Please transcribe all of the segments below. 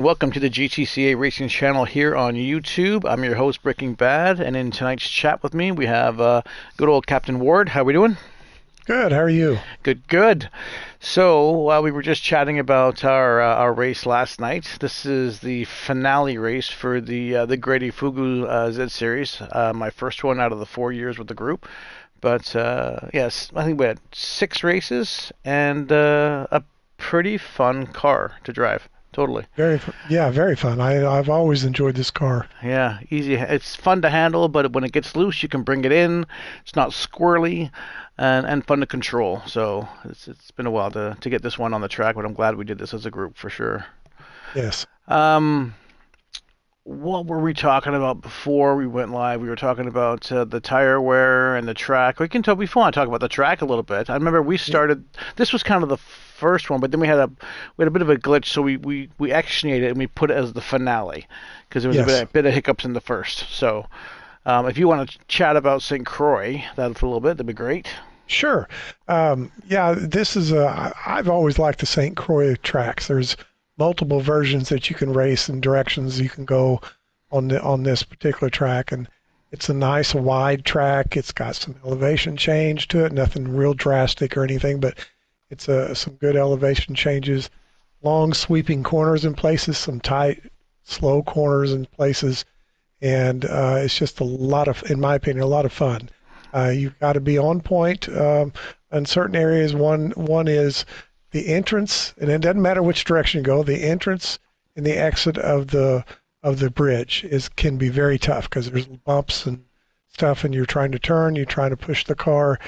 Welcome to the GTCA Racing Channel here on YouTube. I'm your host, Breaking Bad, and in tonight's chat with me, we have good old Captain Ward. How are we doing? Good. How are you? Good, good. So we were just chatting about our race last night. This is the finale race for the Greddy Fugu Z Series. My first one out of the 4 years with the group. But yes, I think we had 6 races and a pretty fun car to drive. Totally. Very fun. I've always enjoyed this car. Yeah, easy. It's fun to handle, but when it gets loose, you can bring it in. It's not squirrely and fun to control. So it's been a while to get this one on the track, but I'm glad we did this as a group for sure. Yes. Um, what were we talking about before we went live? We were talking about the tire wear and the track. We want to talk about the track a little bit. I remember we started. This was kind of the first one, but then we had a bit of a glitch, so we actionated it and we put it as the finale because there was Yes. a bit of hiccups in the first. So if you want to chat about St. Croix that for a little bit, that'd be great. Sure. Yeah. This is I've always liked the St. Croix tracks. There's multiple versions that you can race and directions you can go on this particular track, and it's a nice wide track. It's got some elevation change to it. Nothing real drastic or anything, but it's some good elevation changes. Long sweeping corners in places, some tight, slow corners in places, and it's just in my opinion, a lot of fun. You've got to be on point in certain areas. One is the entrance, and it doesn't matter which direction you go. The entrance and the exit of the bridge can be very tough because there's bumps and stuff, and you're trying to turn, you're trying to push the car,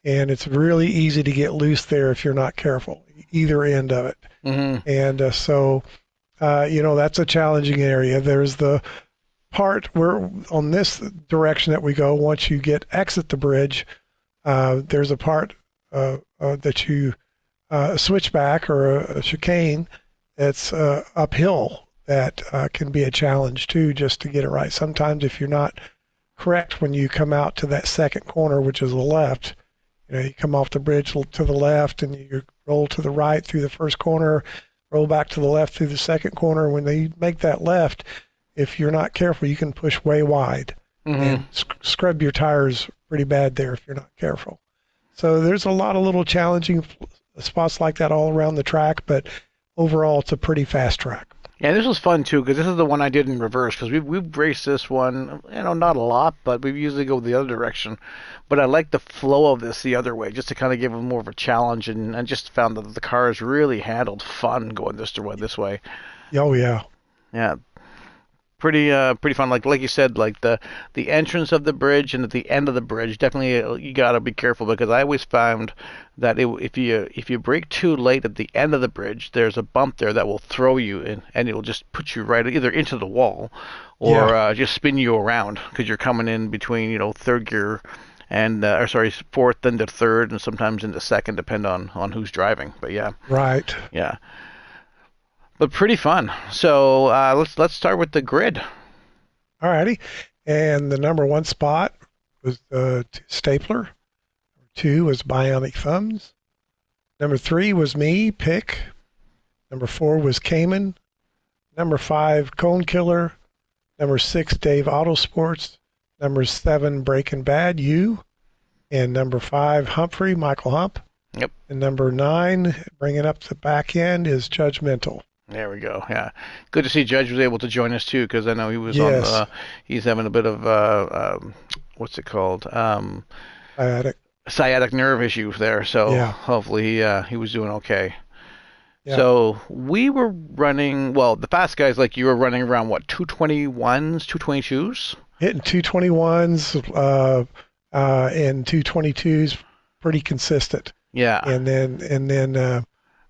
and it's really easy to get loose there if you're not careful. Either end of it, Mm-hmm. and that's a challenging area. There's the part where on this direction that we go, once you exit the bridge, there's a part that you switch back or a chicane that's uphill that can be a challenge too, just to get it right. Sometimes if you're not correct when you come out to that second corner, which is the left, you come off the bridge to the left and you roll to the right through the first corner, roll back to the left through the second corner. When they make that left, if you're not careful, you can push way wide Mm-hmm. and scrub your tires pretty bad there if you're not careful. So there's a lot of little challenging spots like that all around the track, but overall it's a pretty fast track. Yeah, this was fun too because this is the one I did in reverse because we've raced this one, not a lot, but we usually go the other direction. But I like the flow of this the other way, just to kind of give them more of a challenge, and I just found that the cars really handled fun going this way. Oh yeah. Yeah, pretty fun. Like you said, like the entrance of the bridge and at the end of the bridge, definitely you gotta be careful because I always found that if you brake too late at the end of the bridge, there's a bump there that will throw you in, and it will just put you right either into the wall or Yeah. just spin you around because you're coming in between third gear and or sorry fourth into third and sometimes into second, depend on who's driving. But yeah, Right. yeah. But pretty fun. So let's start with the grid. Alrighty. And the number one spot was Stapler. Two was Bionic Thumbs. Number three was me, Pick. Number four was Cayman. Number five, Cone Killer. Number six, Dave Autosports. Number seven, Breaking Bad, you. And number five, Humphrey, Michael Hump. Yep. And number nine, bringing up the back end, is Judgmental. There we go. Yeah, good to see Judge was able to join us too, because I know he was on. Yes, He's having a bit of what's it called? sciatic. Sciatic nerve issues there. So Yeah, hopefully he was doing okay. yeah. So we were running. Well, the fast guys like you were running around what 221s, 222s. Hitting 221s and 222s, pretty consistent. Yeah, And then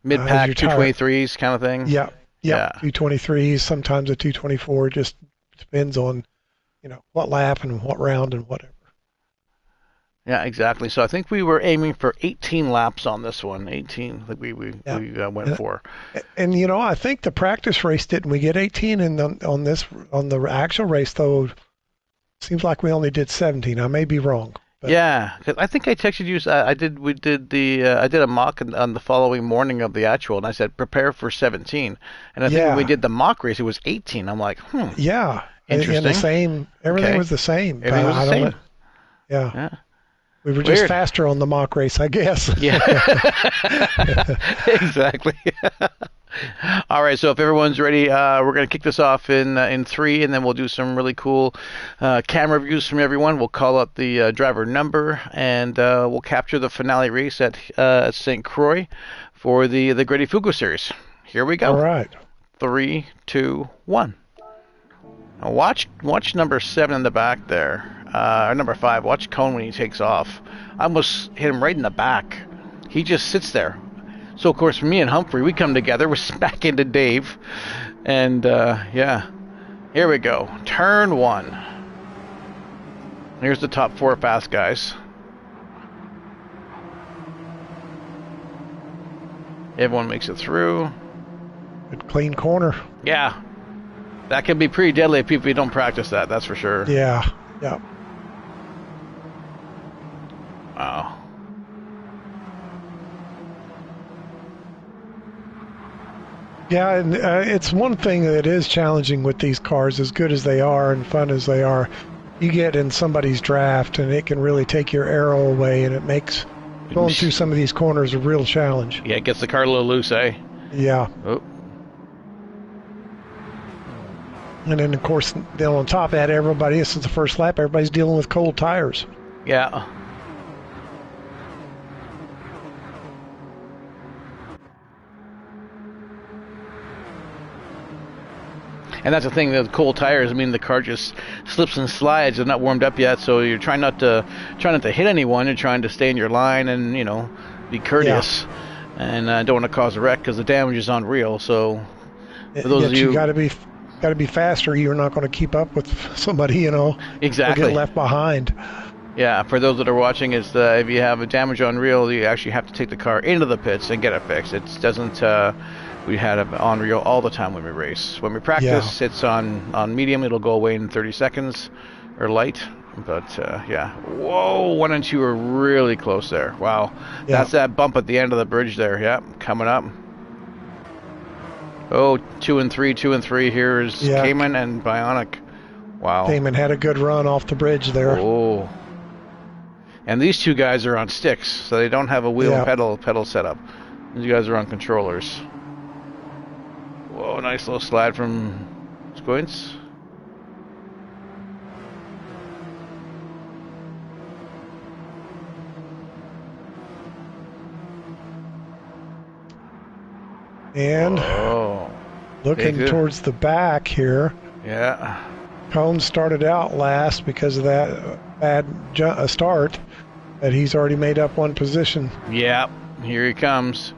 mid as pack your tire, 223s kind of thing. yeah, Yeah. 223s, sometimes a 224. Just depends on what lap and what round and whatever. Yeah, exactly. So I think we were aiming for 18 laps on this one. 18, like Yeah. we went And, for. and I think the practice race didn't we get 18, and on the actual race though, seems like we only did 17. I may be wrong, But Yeah, 'cause I think I texted you. I did. We did the. I did a mock on the following morning of the actual, and I said prepare for 17. And I think when we yeah, did the mock race, it was 18. I'm like, yeah, and the interesting. same. Everything Okay, was the same. But everything was the I don't know. same. Yeah, Yeah, we were just weird. faster on the mock race, I guess. Yeah, exactly. All right, so if everyone's ready, we're going to kick this off in three, and then we'll do some really cool camera views from everyone. We'll call up the driver number, and we'll capture the finale race at St. Croix for the Greddy Fugu series. Here we All go. right. 3, 2, 1. Now watch number 7 in the back there, or number 5. Watch Cone when he takes off. I almost hit him right in the back. He just sits there. So of course, me and Humphrey, we come together. We smack into Dave, and yeah, here we go. Turn 1. Here's the top 4 fast guys. Everyone makes it through. Good clean corner. Yeah, that can be pretty deadly if people don't practice that. That's for sure. Yeah. Yeah. Wow. Yeah, and it's one thing that is challenging with these cars, as good as they are and fun as they are. You get in somebody's draft, and it can really take your arrow away, and it makes going through some of these corners a real challenge. Yeah, it gets the car a little loose, eh? Yeah. Oh. And then, of course, then on top of that, everybody, this is the first lap, everybody's dealing with cold tires. Yeah. And that's the thing, the cold tires, I mean, the car just slips and slides. They're not warmed up yet, so you're trying not to hit anyone. You're trying to stay in your line and, be courteous. Yeah. And don't want to cause a wreck because the damage is unreal. So for those of you, got to be faster. You're not going to keep up with somebody, Exactly. Or get left behind. Yeah, for those that are watching, is if you have a damage on reel, you actually have to take the car into the pits and get it fixed. It doesn't. We had it on reel all the time when we race. When we practice, it's on medium. It'll go away in 30 seconds, or light. But yeah, whoa, 1 and 2 are really close there. Wow, that's that bump at the end of the bridge there. Yeah, coming up. Oh, 2 and 3, 2 and 3. Here is Cayman and Bionic. Wow. Cayman had a good run off the bridge there. Oh. And these two guys are on sticks, so they don't have a wheel and pedal setup. These guys are on controllers. Whoa, nice little slide from Squints. And looking towards the back here. Yeah. Cone started out last because of that bad start, but he's already made up one position. Yeah, here he comes.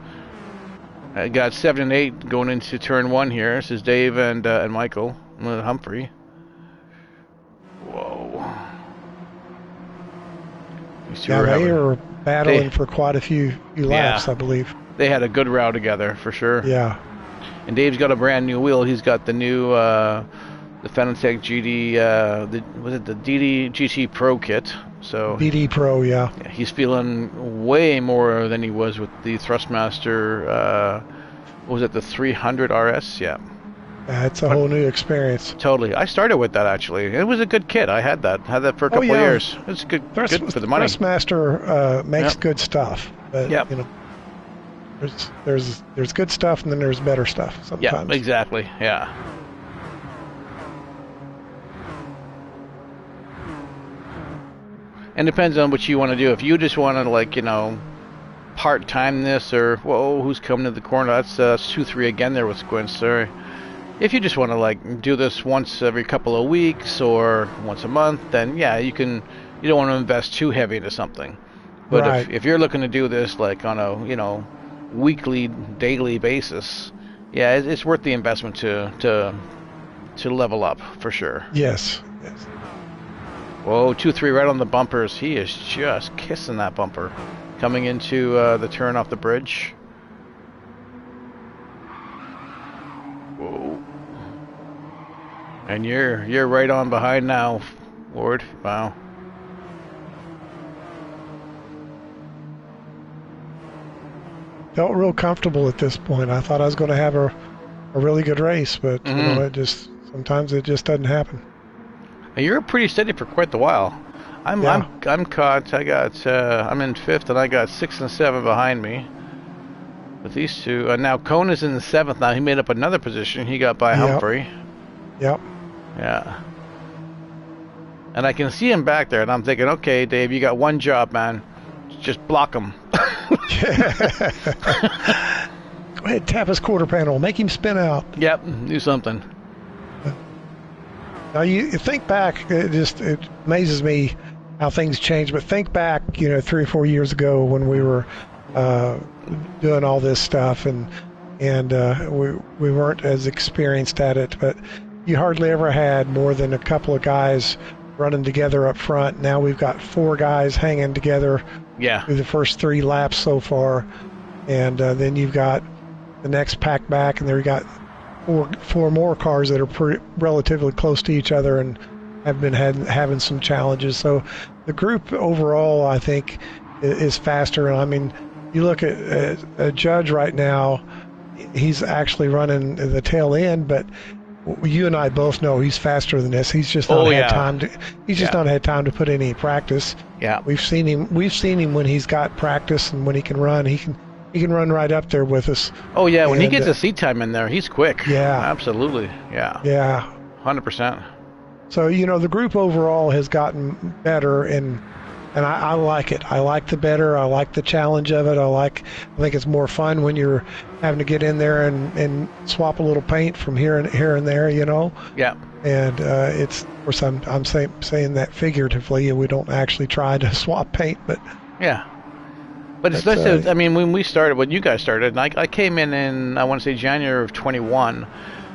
I got 7 and 8 going into turn 1 here. This is Dave and Michael and Humphrey. Whoa. They were battling for quite a few laps, I believe. They had a good row together, for sure. Yeah. And Dave's got a brand new wheel. He's got the new the Fanatec GD, was it the DD GT Pro kit? So DD Pro, yeah. He's feeling way more than he was with the Thrustmaster. What was it, the 300 RS? Yeah. It's a whole new experience. Totally. I started with that, actually. It was a good kit. I had that for a couple of years. It's good for the money. Thrustmaster makes good stuff. But, there's good stuff, and then there's better stuff sometimes. Yeah, exactly. Yeah. And depends on what you want to do. If you just want to, part-time this, or, whoa, who's coming to the corner? That's 2-3 again there with Squint. Sorry. If you just want to, do this once every couple of weeks or once a month, then, yeah, you don't want to invest too heavy into something. But if you're looking to do this, on a, weekly, daily basis, yeah, it's worth the investment to level up, for sure. Yes. Whoa, 2-3 right on the bumpers. He is just kissing that bumper. Coming into the turn off the bridge. Whoa. And you're right on behind now, Ward. Wow. felt real comfortable at this point. I thought I was going to have a really good race, but Mm-hmm. it just sometimes it just doesn't happen. And you're pretty steady for quite a while. Yeah, I'm caught. I'm in fifth, and I got 6 and 7 behind me with these two. Now Cone is in the seventh. Now he made up another position. He got by yep, Humphrey. yep. Yeah. And I can see him back there, and I'm thinking, okay, Dave, you got one job, man. Just block him. Go ahead, tap his quarter panel, make him spin out. Yep, do something. Now you think back, it amazes me how things change. But think back, 3 or 4 years ago when we were doing all this stuff, and we weren't as experienced at it. But you hardly ever had more than a couple of guys running together up front. Now we've got 4 guys hanging together through the first 3 laps so far, and then you've got the next pack back, and there you got four more cars that are relatively close to each other and have been having some challenges. So the group overall, I think, is faster. And I mean, you look at a Judge right now, he's actually running the tail end, but you and I both know he's faster than this. He's just not had time to. He's just not had time to put any practice. Yeah, we've seen him when he's got practice and when he can run. He can run right up there with us. Oh yeah, when he gets a seat time in there, he's quick. Yeah, absolutely. Yeah. Yeah. 100%. So the group overall has gotten better, and I like it. I like the better. I like the challenge of it. I think it's more fun when you're having to get in there and swap a little paint from here and there. Yeah. And it's, of course, I'm saying that figuratively. We don't actually try to swap paint, but yeah. But it's nice. I mean, when you guys started, and I came in I want to say January of 21.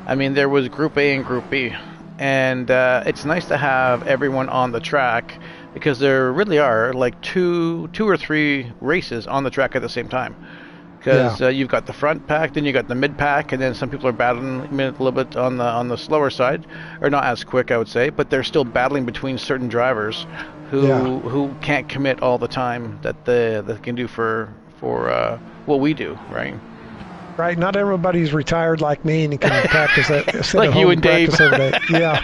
I mean, there was Group A and Group B, and it's nice to have everyone on the track because there really are like two or three races on the track at the same time. Because you've got the front pack, then you got the mid pack, and then some people are battling a little bit on the slower side, or not as quick, I would say, but they're still battling between certain drivers who can't commit all the time that they can do for what we do, right? Right. Not everybody's retired like me and can practice that. Like you and Dave. Yeah.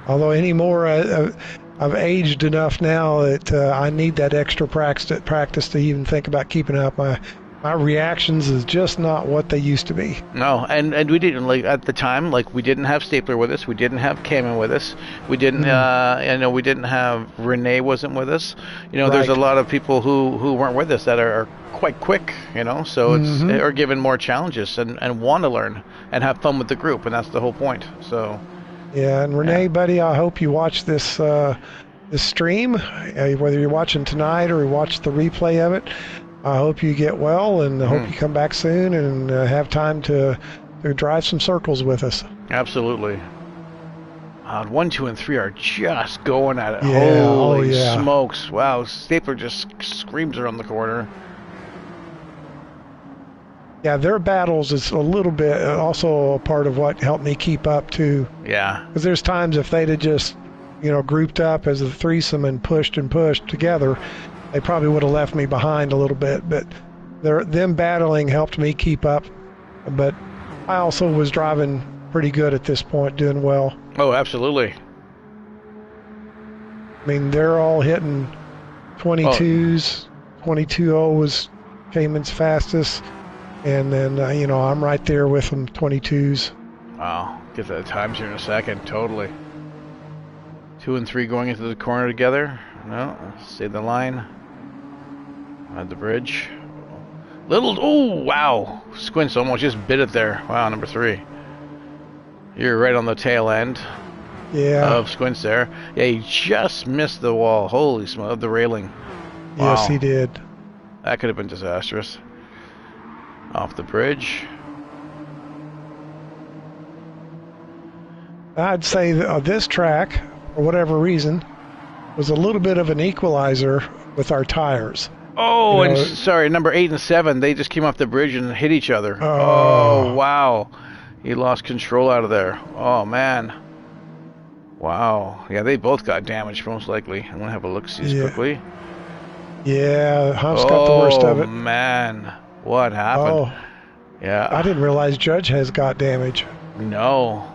Although anymore, I've aged enough now that I need that extra practice to even think about keeping up. My reactions is just not what they used to be. No, and we didn't, like, at the time, like, we didn't have Stapler with us, we didn't have Cameron with us, we didn't we didn't have Renee wasn't with us. There's a lot of people who weren't with us that are quite quick, so it's are given more challenges and want to learn and have fun with the group, and that's the whole point. So yeah, and Renee, buddy, I hope you watch this stream, whether you're watching tonight or you watch the replay of it. I hope you get well, and I hope you come back soon and have time to drive some circles with us. Absolutely. 1, 2, and 3 are just going at it. Yeah. Holy smokes. Wow, Stapler just screams around the corner. Yeah, their battles is a little bit also a part of what helped me keep up, too. Yeah. Because there's times if they'd have just, grouped up as a threesome and pushed together, they probably would have left me behind a little bit, but them battling helped me keep up. But I also was driving pretty good at this point, doing well. Oh, absolutely. I mean, they're all hitting 22s. 22.0 came in fastest, and then I'm right there with them, 22s. Wow, get the times here in a second. Totally. 2 and 3 going into the corner together. No, stay the line. At the bridge. Oh, wow. Squints almost just bit it there. Wow, number 3. You're right on the tail end of Squints there. Yeah, he just missed the wall. Holy smoke, the railing. Wow. Yes, he did. That could have been disastrous. Off the bridge. I'd say this track, for whatever reason, was a little bit of an equalizer with our tires. Oh, and sorry, number 8 and 7, they just came off the bridge and hit each other. Oh, wow. He lost control out of there. Oh, man. Wow. Yeah, they both got damaged, most likely. I'm going to have a look-see quickly. Yeah, Hump's got the worst Oh of it. man, what happened? Oh, I Yeah, didn't realize Judge has got damage. no.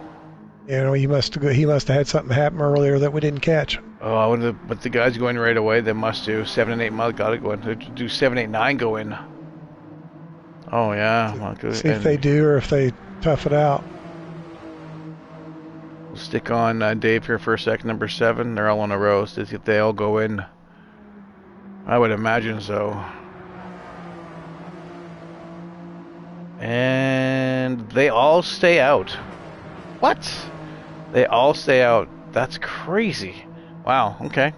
You know, he must have had something happen earlier that we didn't catch. Oh, but the guys going right away. They must do 7 and 8 mile. Got to go in. Do 7, 8, 9 go in. Oh yeah, well, good. See if they And do or if they tough it out. we'll stick on Dave here for a second. Number 7. They're all on a row. So if they all go in, I would imagine so. And they all stay out. What? They all stay out. That's crazy. Wow. Okay.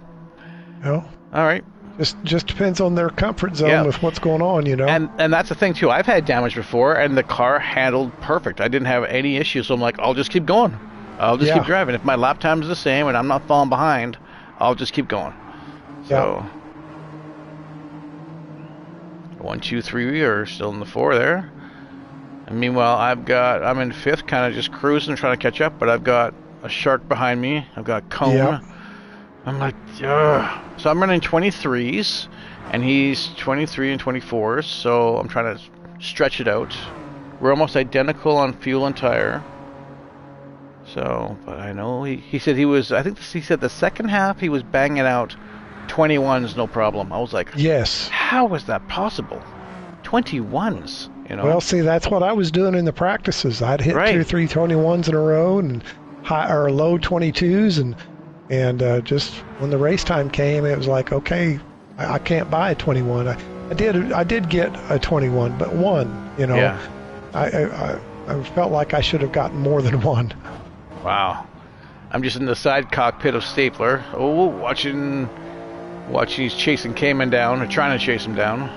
You know, All right. just depends on their comfort zone Yeah. with what's going on. You know. And that's the thing too. I've had damage before, and the car handled perfect. I didn't have any issues. So I'm like, I'll just keep going. I'll just keep Yeah. driving. If my lap time is the same and I'm not falling behind, I'll just keep going. So, 1, 2, 3, we are still in the 4 there. And meanwhile, I'm in 5th, kind of just cruising, trying to catch up. But I've got a shark behind me. I've got Cone. Yep. I'm like, ugh. So I'm running 23s, and he's 23 and 24s. So I'm trying to stretch it out. We're almost identical on fuel and tire. So, but I know he said he was. I think he said the second half he was banging out 21s, no problem. I was like, Yes. how is that possible? 21s, you know? Well, see, that's what I was doing in the practices. I'd hit Right. 2 or 3 21s in a row and high or low 22s, and just when the race time came, it was like, okay, I can't buy a 21. I did get a 21, but one. You know, Yeah. I felt like I should have gotten more than one. Wow. I'm just in the side cockpit of Stapler. Oh, watching he's chasing Cayman down, or trying to chase him down.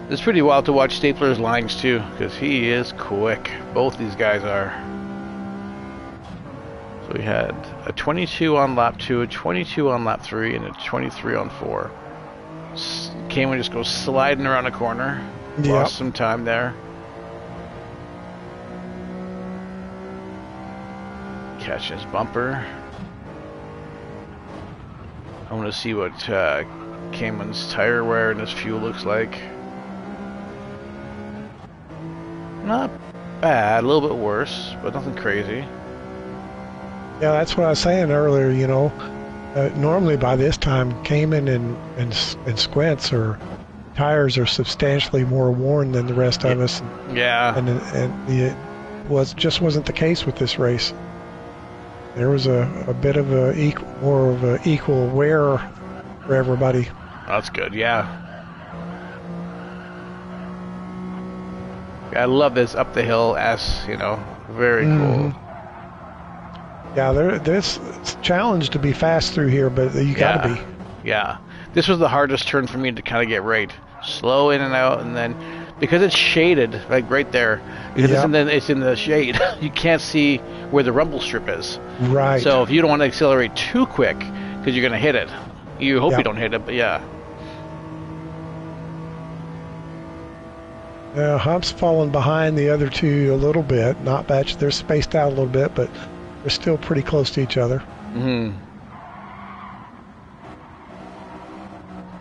It's pretty wild to watch Stapler's lines too, because he is quick. Both these guys are. So we had a 22 on lap 2, a 22 on lap 3, and a 23 on 4. Cayman just goes sliding around a corner. Yep. Lost some time there. Catch his bumper. I want to see what Cayman's tire wear and his fuel looks like. Not bad, a little bit worse, but nothing crazy. Yeah, that's what I was saying earlier. You know, normally by this time, Cayman and Squints tires are substantially more worn than the rest of us, Yeah. and it wasn't the case with this race. There was a bit of more of a equal wear for everybody. That's good, yeah. I love this up the hill S, you know. Very cool. Yeah, there's it's a challenge to be fast through here, but you gotta be. Yeah. This was the hardest turn for me to kind of get right. Slow in and out, and then because it's shaded, like right there, because it's in the shade, you can't see where the rumble strip is. Right. So if you don't want to accelerate too quick, because you're going to hit it, you hope you don't hit it, but yeah. Hump's fallen behind the other two a little bit. Not much. They're spaced out a little bit, but they're still pretty close to each other.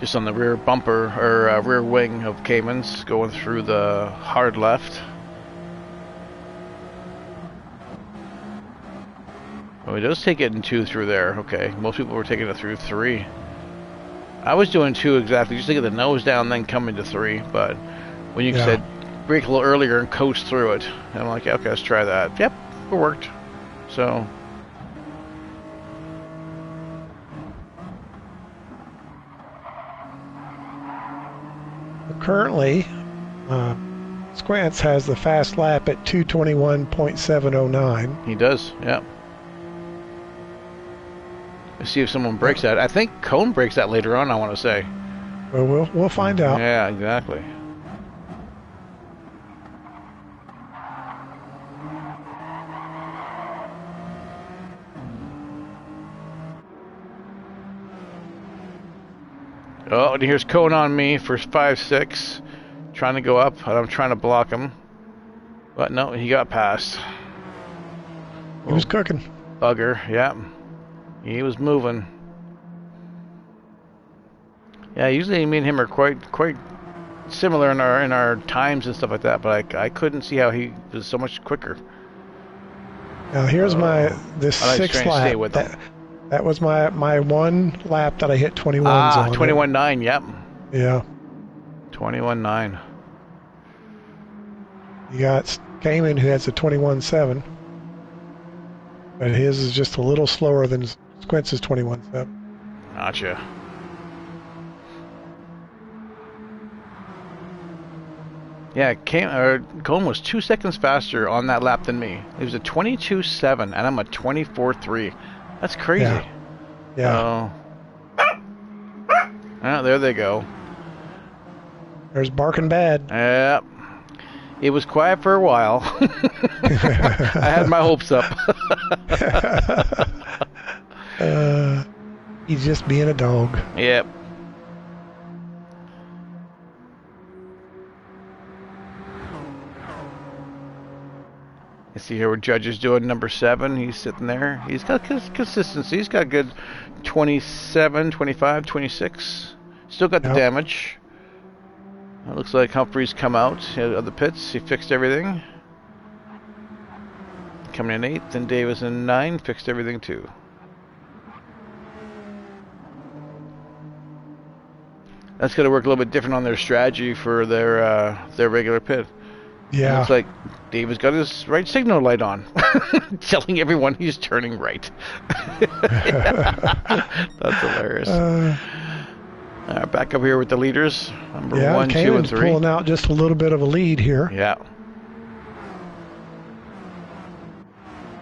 Just on the rear bumper, or rear wing of Cayman's, going through the hard left. Oh, he does take it in 2 through there. Okay, most people were taking it through 3. I was doing 2 exactly, just to get the nose down, then come into 3. But when you said brake a little earlier and coast through it, and I'm like, yeah, okay, let's try that. Yep, it worked. So. Currently, Squants has the fast lap at 2:21.709. He does, yeah. Let's see if someone breaks that. I think Cone breaks that later on, I want to say. Well, we'll find out. Yeah, exactly. Oh, and here's Cone on me for 5-6. Trying to go up, and I'm trying to block him. But no, he got past. He was cooking. Bugger, yeah. He was moving. Yeah, usually me and him are quite similar in our times and stuff like that, but I couldn't see how he was so much quicker. Now here's this I like sixth trying to stay lap. with him. That was my one lap that I hit 21s Ah, on. 21.9. Yep. Yeah. 21.9. You got Cayman who has a 21.7, but his is just a little slower than Squintz's 21.7. Gotcha. Yeah, Cohen was 2 seconds faster on that lap than me. He was a 22.7, and I'm a 24.3. That's crazy. Yeah. Oh, there they go. There's barking bad. Yep. It was quiet for a while. I had my hopes up. He's just being a dog. Yep. You see here what Judge is doing, number 7. He's sitting there. He's got consistency. He's got good 27, 25, 26. Still got the damage. It looks like Humphrey's come out of the pits. He fixed everything. Coming in 8th, and Davis in 9, fixed everything too. That's going to work a little bit different on their strategy for their regular pit. Yeah. It looks like Davis got his right signal light on, telling everyone he's turning right. That's hilarious. Back up here with the leaders, number 1, 2, and 3. Pulling out just a little bit of a lead here. Yeah.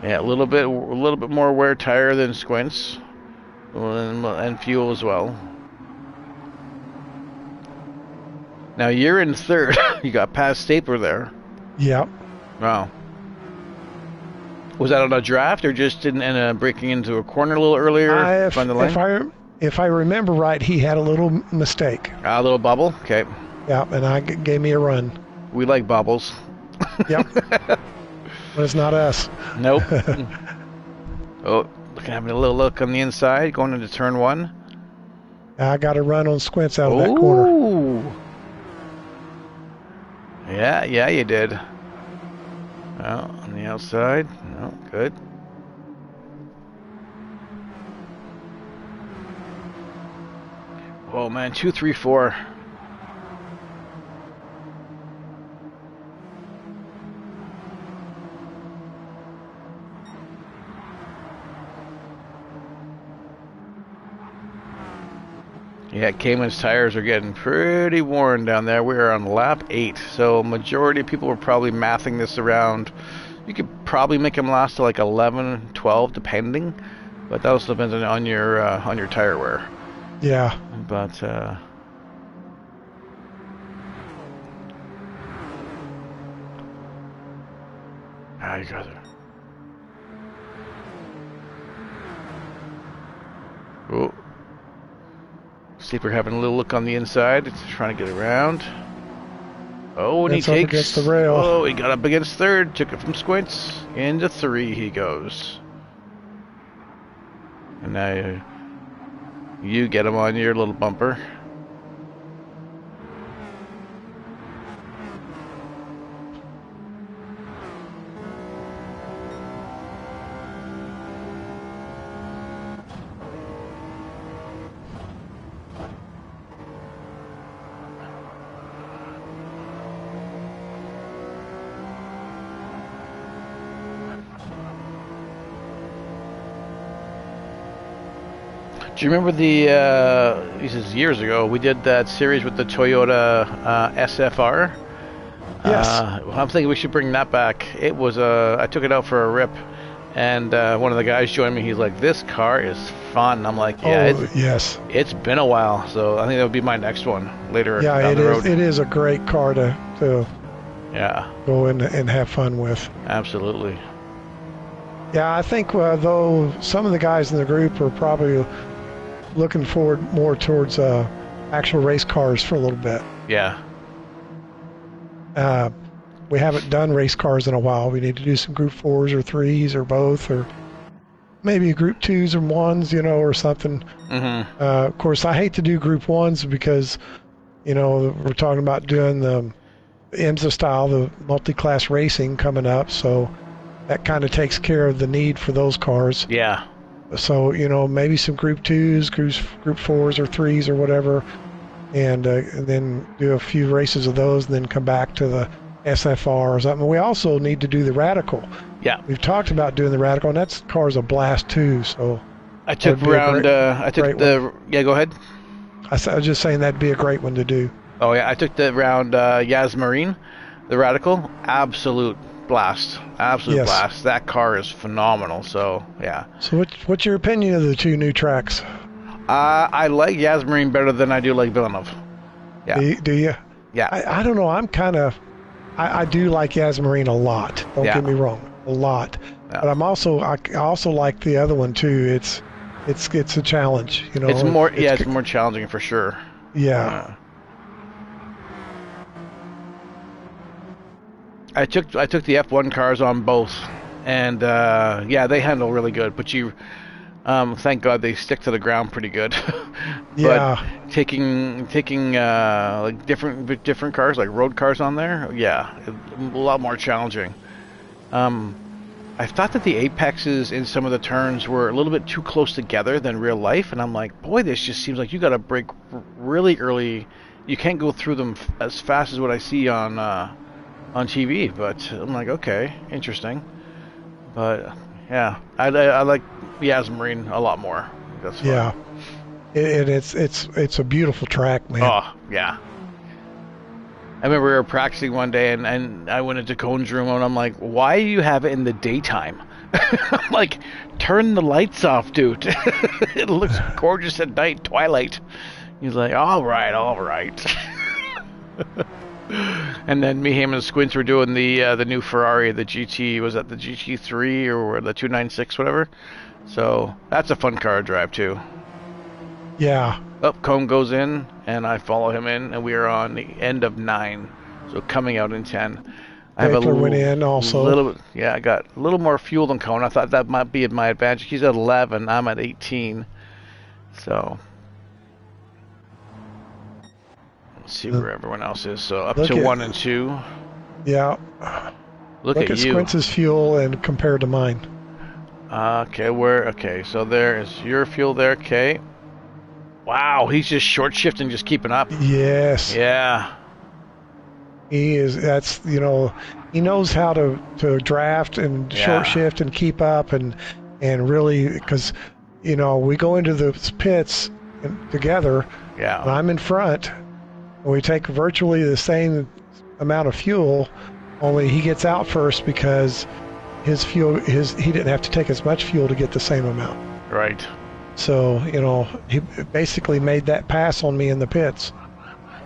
Yeah, a little bit more wear tire than Squints, and fuel as well. Now you're in 3rd. You got past Stapler there. Yep. Wow. Was that on a draft or just in breaking into a corner a little earlier? If I remember right, he had a little mistake. A little bubble? Okay. Yep, and gave me a run. We like bubbles. Yep. But it's not us. Nope. Oh, having a little look on the inside, going into turn 1. I got a run on Squints out of that corner. Yeah, you did. Well, on the outside. No, good. Oh man, 2, 3, 4. Yeah, Cayman's tires are getting pretty worn down there. We're on lap 8, so majority of people were probably mathing this around. You could probably make them last to like 11, 12, depending, but that also depends on your tire wear. Yeah. But you got it. Oh. Sleeper having a little look on the inside. It's trying to get around. Oh, and he takes... up against the rail. Oh, he got up against 3rd. Took it from Squints. Into 3 he goes. And now you get him on your little bumper. Do you remember this is years ago, we did that series with the Toyota SFR? Yes. I'm thinking we should bring that back. It was, I took it out for a rip, and one of the guys joined me. He's like, this car is fun. I'm like, yeah, yes. It's been a while, so I think that would be my next one later down the road. It is a great car to yeah, go in and have fun with. Absolutely. Yeah, I think though some of the guys in the group are probably looking forward more towards actual race cars for a little bit. Yeah. We haven't done race cars in a while. We need to do some Group 4s or 3s or both, or maybe group twos or ones, or something. Mm-hmm. Of course, I hate to do group ones because, we're talking about doing the IMSA style, the multi-class racing coming up. So that kind of takes care of the need for those cars. Yeah. So, maybe some group twos, group fours or threes or whatever, and then do a few races of those and then come back to the SFR or something. We also need to do the Radical. Yeah. We've talked about doing the Radical, and that car's a blast too. So I took round. I took the. Yeah, go ahead. I was just saying that'd be a great one to do. Oh yeah, I took the round Yas Marine, the Radical. Absolute blast. Absolute blast. That car is phenomenal. So yeah. So what's your opinion of the two new tracks? I like Yas Marine better than I do like Villeneuve. Yeah. Do you? Yeah. I don't know. I do like Yas Marine a lot. Don't get me wrong, a lot. Yeah. But I also like the other one too. It's a challenge, It's more it's more challenging for sure. Yeah. I took the F1 cars on both, and they handle really good. But thank God they stick to the ground pretty good. But taking like different cars, like road cars on there, a lot more challenging. I thought that the apexes in some of the turns were a little bit too close together than real life, and I'm like, boy, this just seems like you got to brake really early. You can't go through them as fast as what I see on TV. But I'm like, okay, interesting. But yeah, I like Yas Marine a lot more. That's fun. Yeah, it's a beautiful track, man. Oh yeah. I remember we were practicing one day, and I went into Cone's room, and I'm like, why do you have it in the daytime? I'm like, turn the lights off, dude. It looks gorgeous at night, twilight. He's like, all right. And then me, him, and Squints were doing the new Ferrari, the GT, was that the GT3 or the 296, whatever? So that's a fun car to drive, too. Yeah. Cone goes in, and I follow him in, and we are on the end of 9, so coming out in 10. I have went in also. I got a little more fuel than Cone. I thought that might be at my advantage. He's at 11, I'm at 18. So let's see where everyone else is. So up to 1 and 2. Yeah. Look at you. Squints' fuel and compared to mine. Okay, so there is your fuel there, okay. Wow, he's just short shifting, just keeping up. Yes. Yeah. He is. That's he knows how to draft and short shift and keep up and really, because we go into the pits together. Yeah. And I'm in front, and we take virtually the same amount of fuel, only he gets out first because his fuel he didn't have to take as much fuel to get the same amount. Right. So, he basically made that pass on me in the pits.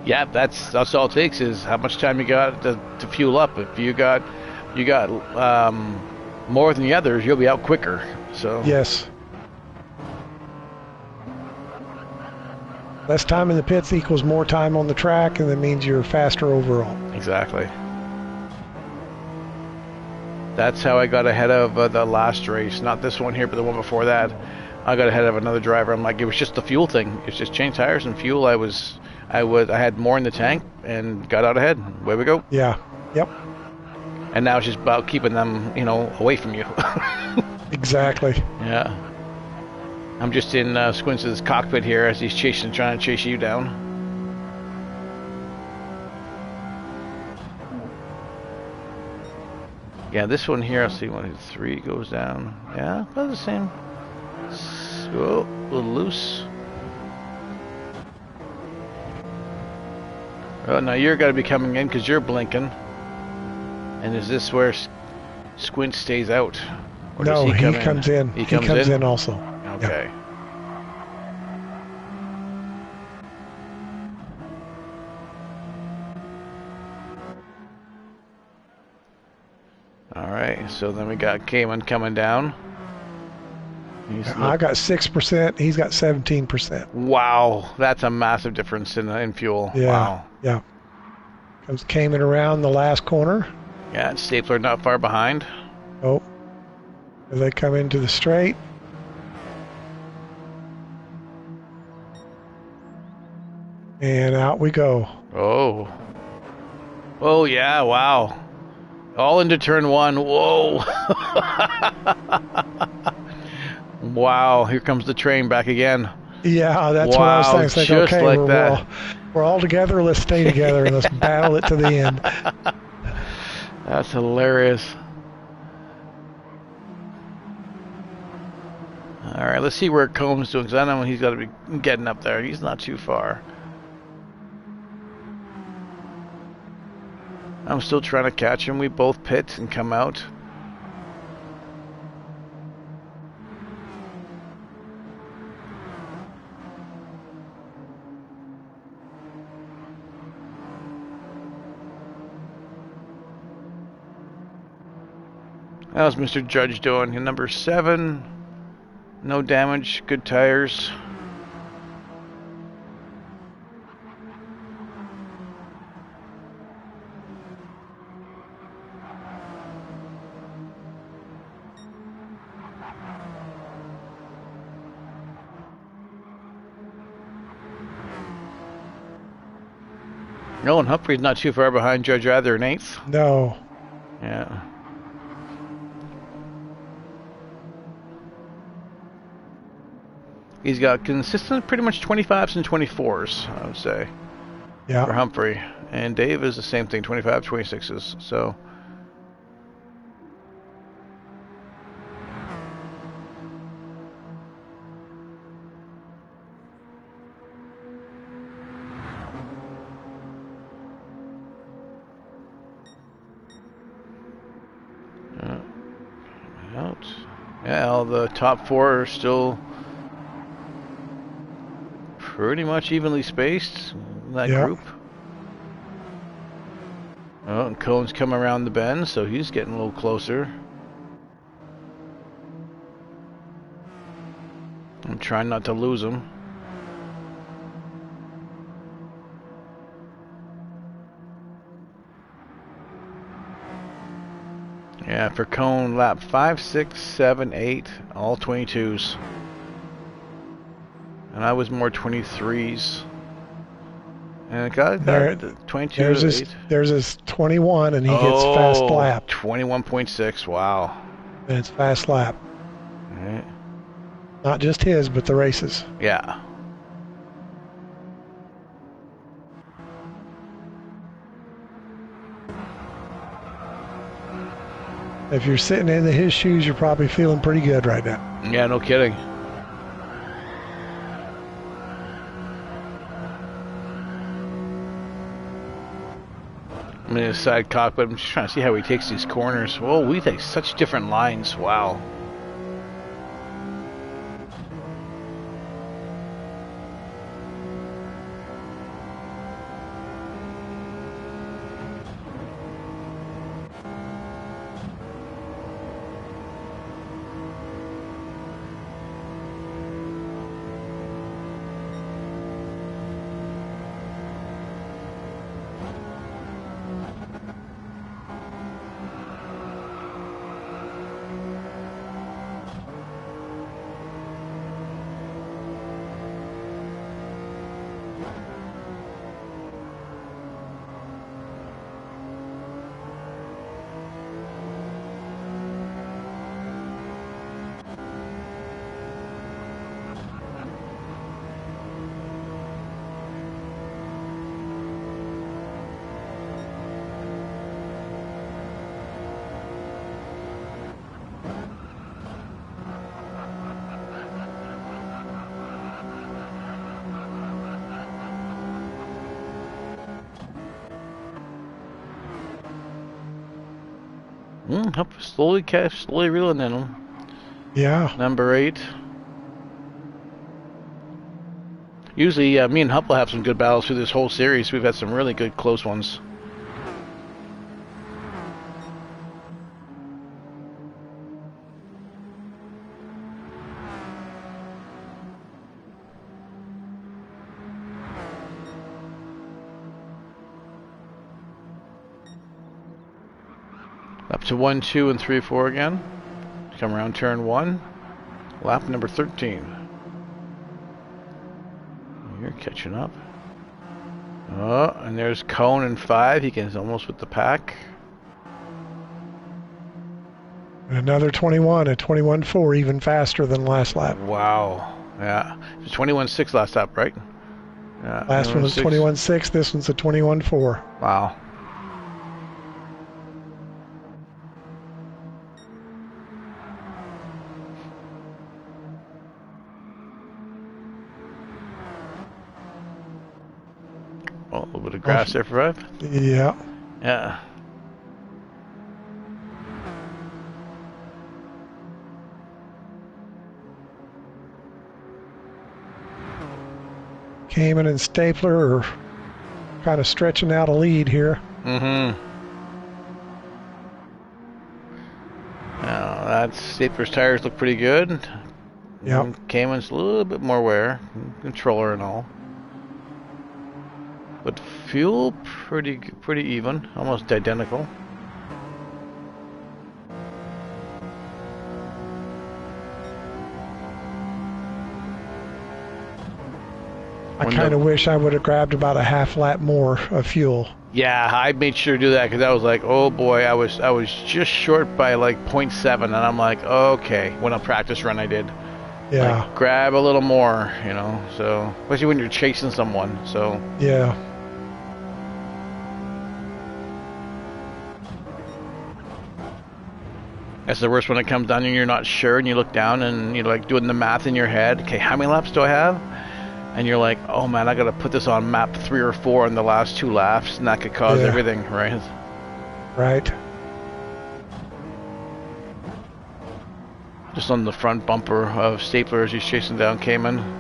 Yeah, that's all it takes is how much time you got to fuel up. If you got more than the others, you'll be out quicker. So yes. Less time in the pits equals more time on the track, and that means you're faster overall. Exactly. That's how I got ahead of the last race. Not this one here, but the one before that. I got ahead of another driver. I'm like, it was just the fuel thing. It's just change tires and fuel. I had more in the tank and got out ahead. Away we go. Yeah. Yep. And now it's just about keeping them, away from you. Exactly. Yeah. I'm just in Squints' cockpit here as he's trying to chase you down. Yeah, this one here, I'll see 1, 2, 3 goes down. Yeah, about the same. Oh, a little loose. Oh, now you're got to be coming in because you're blinking. And is this where Squint stays out? Or no, does he comes in. He comes in also. Okay. Yeah. All right, so then we got Cayman coming down. I got 6%. He's got 17%. Wow, that's a massive difference in fuel. Yeah, wow. Yeah. Comes Cayman around the last corner. Yeah, and Stapler not far behind. Oh, they come into the straight. And out we go. Oh. Oh, yeah, wow. All into turn one. Whoa. Wow, here comes the train back again. Yeah, that's what I was Wow, thinking. It's like, just okay, like that. we're all together. Let's stay together and let's battle it to the end. That's hilarious. All right, let's see where Combs doing, because I know he's got to be getting up there. He's not too far. I'm still trying to catch him. We both pit and come out. How's Mr. Judge doing? Number 7. No damage. Good tires. No, and Humphrey's not too far behind Judge either, in 8th. No. Yeah. He's got consistent pretty much 25s and 24s, I would say, Yeah. for Humphrey. And Dave is the same thing, 25, 26s. So, out. Yeah, all the top 4 are still pretty much evenly spaced in that Yeah. group. Oh, and Cohen's come around the bend, so he's getting a little closer. I'm trying not to lose him. Yeah, for Cone, lap 5, 6, 7, 8, all 22s. And I was more 23s. And it got There, 22 to 8. there's his 21, and he gets fast lap. 21.6, wow. And it's fast lap. All right. Not just his, but the races. Yeah. If you're sitting in his shoes, you're probably feeling pretty good right now. Yeah, no kidding. I'm in his side cockpit. I'm just trying to see how he takes these corners. Whoa, we take such different lines. Wow. Slowly reeling in him. Yeah. Number 8. Usually, me and Hupp will have some good battles through this whole series. We've had some really good close ones. Up to 1, 2, and 3, 4 again. Come around turn 1. Lap number 13. You're catching up. Oh, and there's Cone in 5. He can almost with the pack. Another 21, a 21.4, even faster than last lap. Wow. Yeah. It was 21.6 last lap, right? Yeah. Last one was 21.6. This one's a 21.4. Wow. Oh, a little bit of grass there for 5. Yeah. Yeah. Cayman and Stapler are kind of stretching out a lead here. Mm-hmm. Now, that's Stapler's tires look pretty good. Yeah. Cayman's a little bit more wear, controller and all. But fuel pretty even, almost identical. I kind of wish I would have grabbed about a half lap more of fuel. Yeah, I made sure to do that because I was like, oh boy, I was just short by like 0.7, and I'm like, okay, when a practice run I did. Yeah. Like, grab a little more, you know. So especially when you're chasing someone. So yeah. That's the worst when it comes down and you're not sure, and you look down and you're like doing the math in your head. Okay, how many laps do I have? And you're like, oh man, I gotta put this on map 3 or 4 in the last 2 laps, and that could cause everything, right? Right. Just on the front bumper of Stapler as he's chasing down Cayman.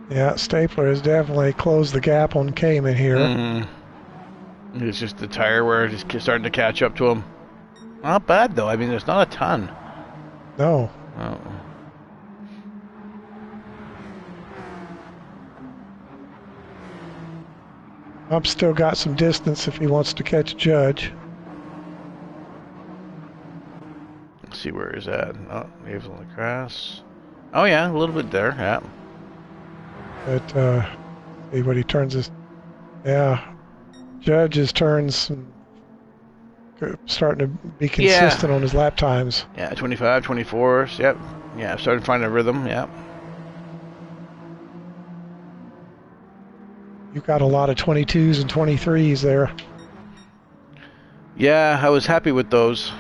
Yeah, Stapler has definitely closed the gap on Cayman here. Mm-hmm. It's just the tire wear just starting to catch up to him. Not bad though. I mean, there's not a ton. No. Oh. I've still got some distance if he wants to catch Judge. Let's see where he's at. Oh, he's on the grass. Oh yeah, a little bit there. Yeah. But see what he turns his. Yeah, Judge's turns starting to be consistent on his lap times. Yeah, 25, 24s. Yep. Yeah, starting to find a rhythm. Yep. You've got a lot of 22s and 23s there. Yeah, I was happy with those.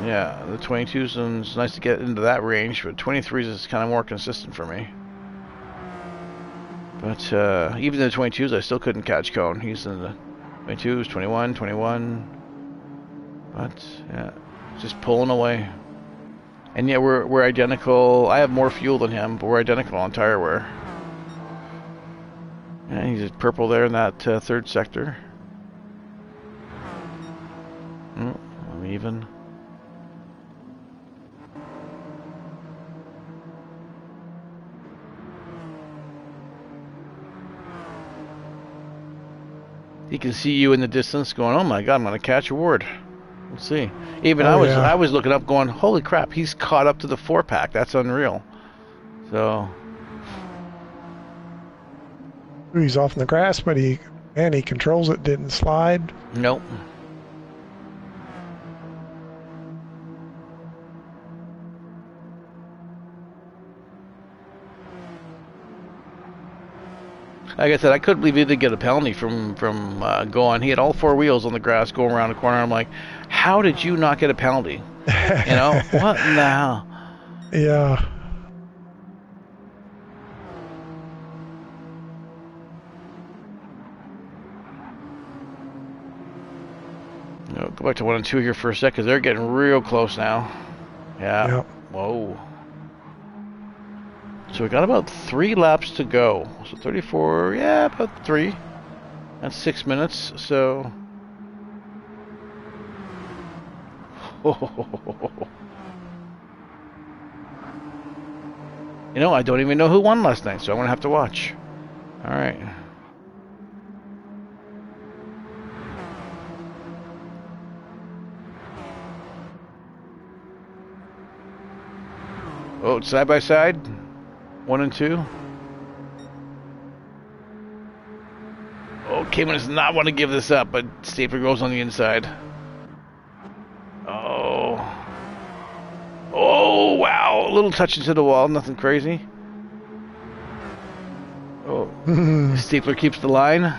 Yeah, the 22s, and it's nice to get into that range, but 23s is kind of more consistent for me. But even the 22s, I still couldn't catch Cone. He's in the 22s, 21, 21. But yeah, just pulling away. And yeah, we're identical. I have more fuel than him, but we're identical on tire wear. And he's purple there in that third sector. Oh, I'm even. He can see you in the distance going, oh my god, I'm going to catch a ward. Let's see. Even I was looking up going, holy crap, he's caught up to the 4-pack. That's unreal. So. He's off in the grass, but he controls it, didn't slide. Nope. Like I said, I couldn't believe he didn't get a penalty from going. He had all 4 wheels on the grass going around the corner. I'm like, how did you not get a penalty? You know, what in the hell? Yeah. Go back to 1 and 2 here for a sec, because they're getting real close now. Yeah. Yep. Whoa. So we got about 3 laps to go. So 34, yeah, about 3. That's 6 minutes, so. You know, I don't even know who won last night, so I'm gonna have to watch. All right. Oh, it's side by side. 1 and 2. Oh, Cayman does not want to give this up, but Stapler goes on the inside. Oh. Oh, wow. A little touch into the wall, nothing crazy. Oh. Stapler keeps the line.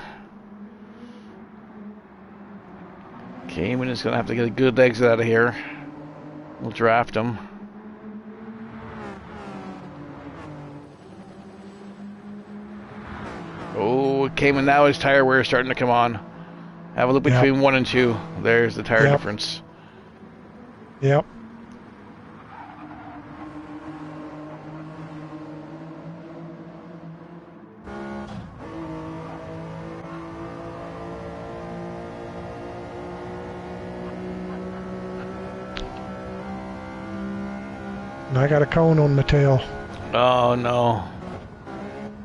Cayman is going to have to get a good exit out of here. We'll draft him. Oh, Cayman now his tire wear is starting to come on. Have a look between 1 and 2. There's the tire difference. Yep. And I got a cone on my tail. Oh no.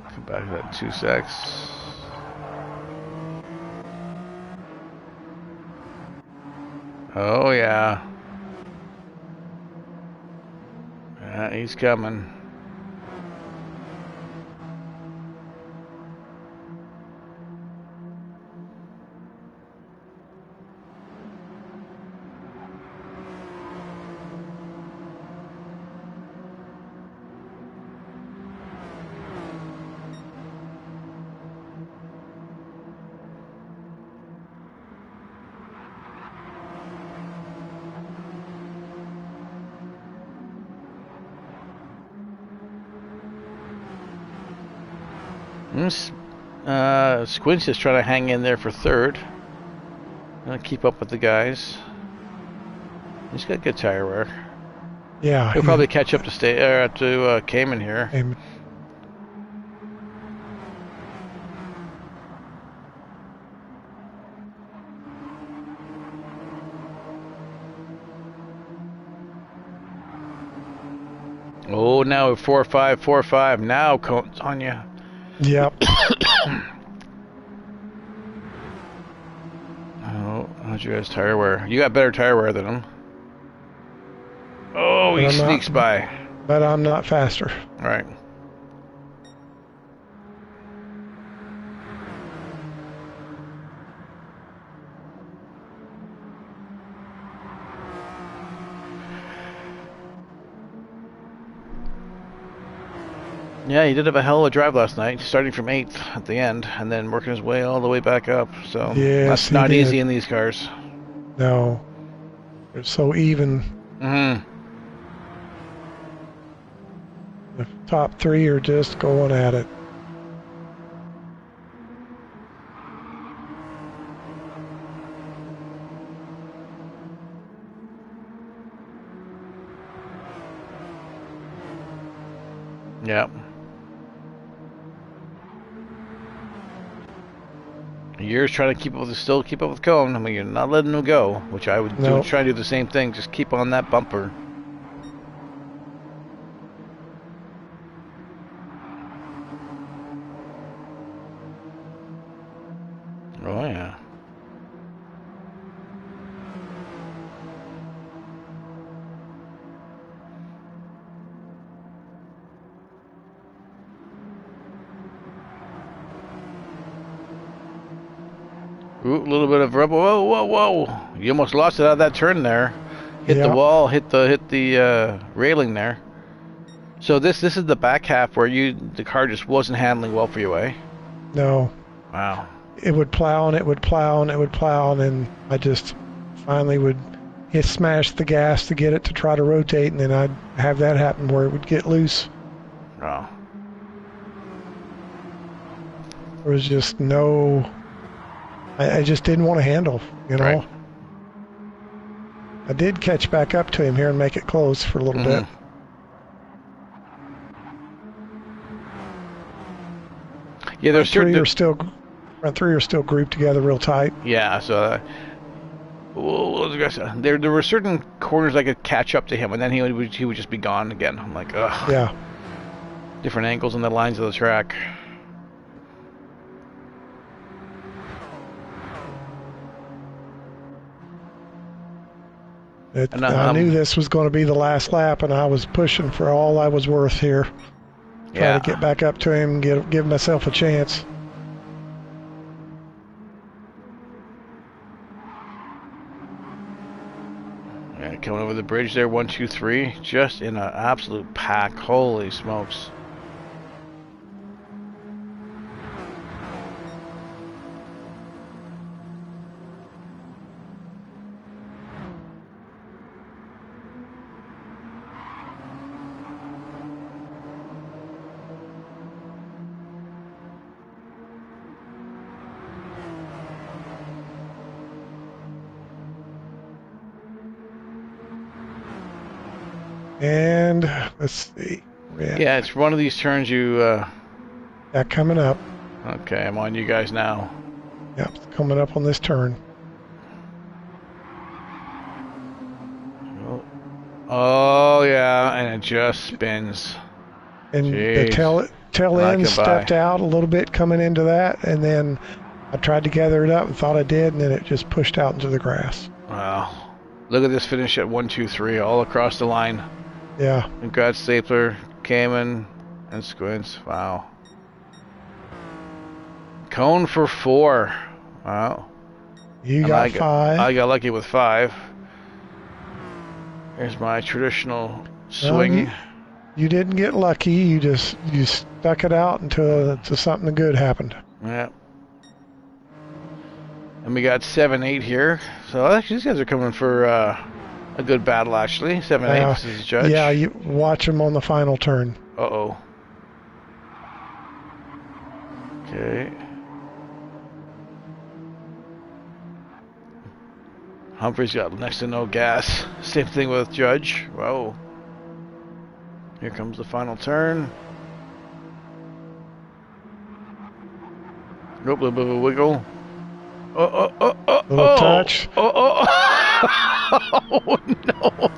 Come back to that 2 secs. Oh yeah. Yeah, he's coming. Squinch is trying to hang in there for 3rd. Gonna keep up with the guys. He's got good tire wear. Yeah. He'll probably catch up to Cayman here. Oh, now 4-5, 4-5. Now cones on you. Yep. Oh, how's your guys' tire wear? You got better tire wear than him. Oh, he sneaks by. But I'm not faster. All right. Yeah, he did have a hell of a drive last night, starting from 8th at the end, and then working his way all the way back up. So that's not easy in these cars. No. They're so even. Mm-hmm. The top 3 are just going at it. Yep. You're trying to still keep up with Cone. I mean, you're not letting him go, which I would try to do the same thing. Just keep on that bumper. Oh yeah. Ooh, a little bit of rubber. Whoa, whoa, whoa! You almost lost it out of that turn there. Hit the wall. Hit the railing there. So this is the back half where the car just wasn't handling well for you, eh? No. Wow. It would plow and it would plow and it would plow, and then I just finally would smash the gas to get it to try to rotate, and then I'd have that happen where it would get loose. Oh. There was just no. I just didn't want to handle, you know. Right. I did catch back up to him here and make it close for a little bit. Yeah, there's front three are still grouped together real tight. Yeah, so there were certain corners I could catch up to him, and then he would just be gone again. I'm like, ugh. Yeah. Different angles on the lines of the track. I knew this was going to be the last lap, and I was pushing for all I was worth here. Trying to get back up to him and give myself a chance. Yeah, coming over the bridge there, 1, 2, 3, just in an absolute pack. Holy smokes. And let's see. Yeah, it's one of these turns you... Yeah, coming up. Okay, I'm on you guys now. Yep, it's coming up on this turn. Oh, yeah, and it just spins. And Jeez. the tail end stepped out a little bit coming into that, and then I tried to gather it up and thought I did, and then it just pushed out into the grass. Wow. Look at this finish at 1, 2, 3, all across the line. Yeah. Congrats, Stapler, Cayman, and Squints. Wow. Cone for 4. Wow. You got 5. I got lucky with 5. Here's my traditional swing. No, you didn't get lucky. You stuck it out until something good happened. Yeah. And we got 7, 8 here. So actually, these guys are coming for a good battle, actually. 7, 8, this is Judge. Yeah, you watch them on the final turn. Uh-oh. Okay. Humphrey's got next to no gas. Same thing with Judge. Whoa. Here comes the final turn. Nope, a little bit of a wiggle. Little touch. Oh, no.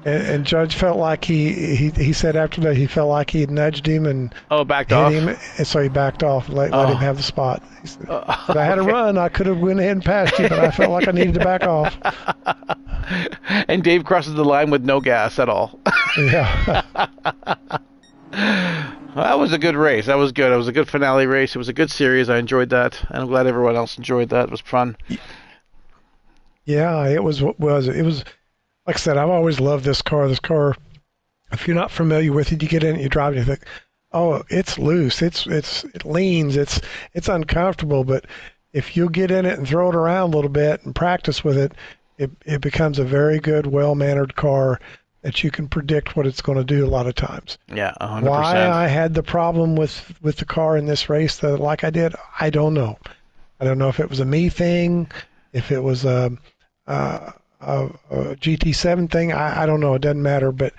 And Judge felt like he said after that he felt like he had nudged him and backed hit off. him, and so he backed off and let him have the spot. He said, if I had a run, I could have went ahead and passed you, but I felt like I needed to back off. And Dave crosses the line with no gas at all. Yeah. That was a good race. That was good. It was a good finale race. It was a good series. I enjoyed that, and I'm glad everyone else enjoyed that. It was fun. Yeah, it was. It was like I said. I've always loved this car. This car, if you're not familiar with it, you get in it, you drive it, you think, oh, it's loose. It leans. It's uncomfortable. But if you get in it and throw it around a little bit and practice with it, it becomes a very good, well-mannered car that you can predict what it's going to do a lot of times. Yeah, 100%. Why I had the problem with the car in this race like I did, I don't know. I don't know if it was a me thing, if it was a GT7 thing. I don't know. It doesn't matter. But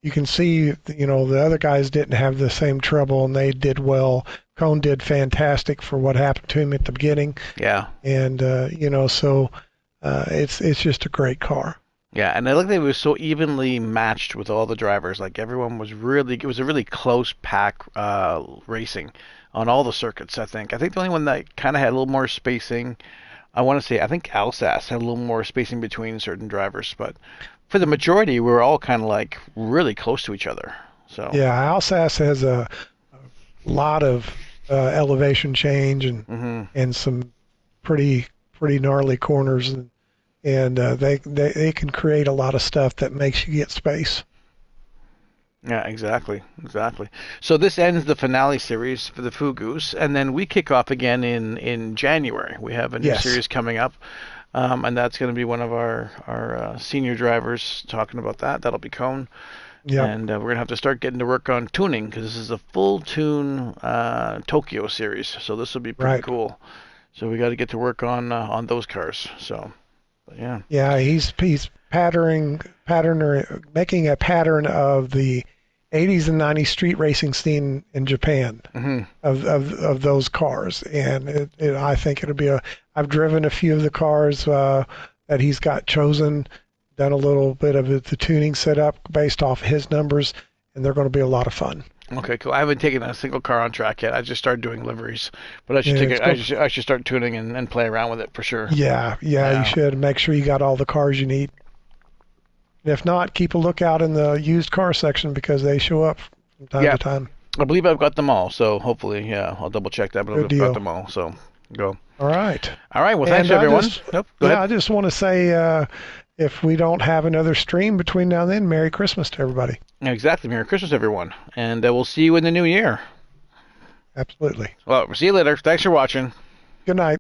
you can see, the other guys didn't have the same trouble, and they did well. Cone did fantastic for what happened to him at the beginning. Yeah. And, so it's just a great car. Yeah, and I like that it was so evenly matched with all the drivers. Like everyone was it was a really close pack racing on all the circuits, I think. I think the only one that kind of had a little more spacing, I think Alsace had a little more spacing between certain drivers, but for the majority, we were all kind of like really close to each other. So yeah, Alsace has a lot of elevation change and some pretty gnarly corners, and they can create a lot of stuff that makes you get space. Yeah, exactly. So this ends the finale series for the Fugus, and then we kick off again in January. We have a new series coming up, and that's going to be one of our senior drivers talking about that. That'll be Cone. Yeah. And we're going to have to start getting to work on tuning, because this is a full tune Tokyo series, so this will be pretty cool. So we got to get to work on those cars. So, yeah. Yeah, he's making a pattern of the 80s and 90s street racing scene in Japan of those cars, and I think it'll be I've driven a few of the cars that he's got chosen, done a little bit of the tuning setup based off his numbers, and they're going to be a lot of fun. Okay, cool. I haven't taken a single car on track yet. I just started doing liveries, but I should Yeah, take it's it. going, I should start tuning and play around with it for sure. yeah, you Yeah. should make sure you got all the cars you need. And if not, keep a lookout in the used car section because they show up from time Yeah, to time. I believe I've got them all. So hopefully, yeah, I'll double check that. But Good I've got deal. them all. So go. All right. All right. Well, thanks And I everyone. just, Nope. Go yeah, ahead. I just want to say, if we don't have another stream between now and then, Merry Christmas to everybody. Exactly. Merry Christmas, everyone, and we'll see you in the new year. Absolutely. Well, see you later. Thanks for watching. Good night.